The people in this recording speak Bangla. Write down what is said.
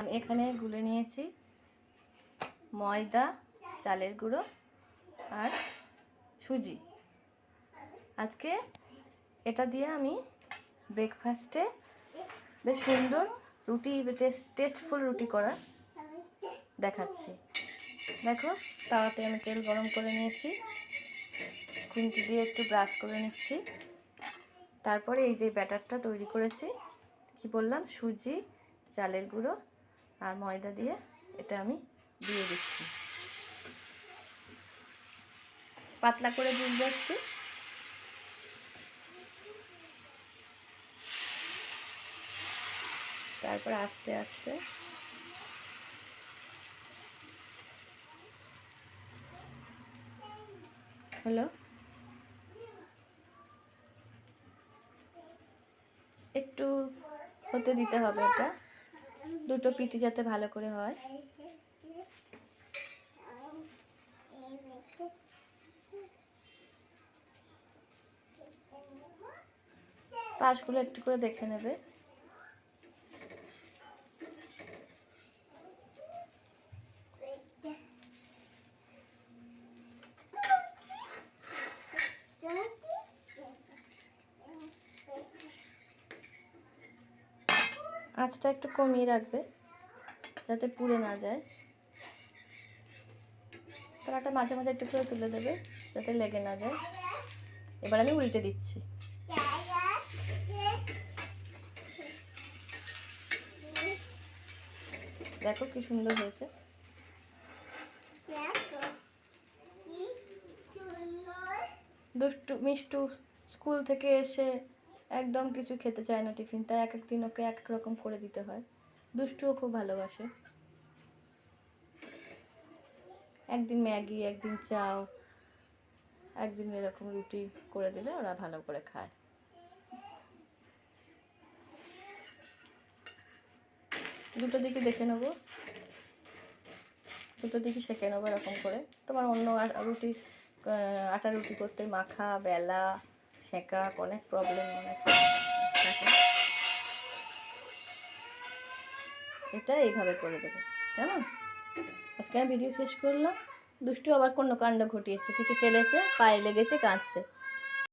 আমি এখানে গুলে নিয়েছি ময়দা, চালের গুঁড়ো আর সুজি। আজকে এটা দিয়ে আমি ব্রেকফাস্টে বেশ সুন্দর রুটি, টেস্টফুল রুটি করা দেখাচ্ছি। দেখো, তাওয়াতে আমি তেল গরম করে নিয়েছি, খুন্তি দিয়ে একটু ব্রাশ করে নিচ্ছি। তারপরে এই যে ব্যাটারটা তৈরি করেছি, কি বললাম, সুজি, চালের গুঁড়ো আর ময়দা দিয়ে এটা আমি দিয়ে দিচ্ছি। পাতলা করে দিয়ে যাচ্ছি। তারপর আস্তে আস্তে হলো, একটু হতে দিতে হবে, এটা দুটো পিঠি যাতে ভালো করে হয়। পাশগুলো একটু করে দেখে নেবে। আঁচটা একটু কমিয়ে রাখবে যাতে পুড়ে না যায়। তাওয়াটা মাঝে মাঝে একটু করে তুলে দেবে যাতে লেগে না যায়। এবার আমি উল্টে দিচ্ছি। দেখো কি সুন্দর হয়েছে। দুষ্টু মিষ্টু স্কুল থেকে এসে একদম কিছু খেতে চায় না টিফিন, তাই এক এক দিন ওকে এক এক রকম করে দিতে হয়। দুষ্টুও খুব ভালোবাসে। একদিন ম্যাগি, একদিন চাও, একদিন এরকম রুটি করে দিলে ওরা ভালো করে খায়। দুটো দিকে দেখে নেবো, দুটো দিকে সেঁকে নেবো এরকম করে। তোমার অন্য রুটি, আটা রুটি করতে মাখা, বেলা, সেঁকা অনেক প্রবলেম, অনেক থাকে। এটা এইভাবে করে দেবো, কেমন? আজকে আমি ভিডিও শেষ করলাম। দুষ্টু আবার কোনো কাণ্ড ঘটিয়েছে, কিছু ফেলেছে, পায়ে লেগেছে, কাঁদছে।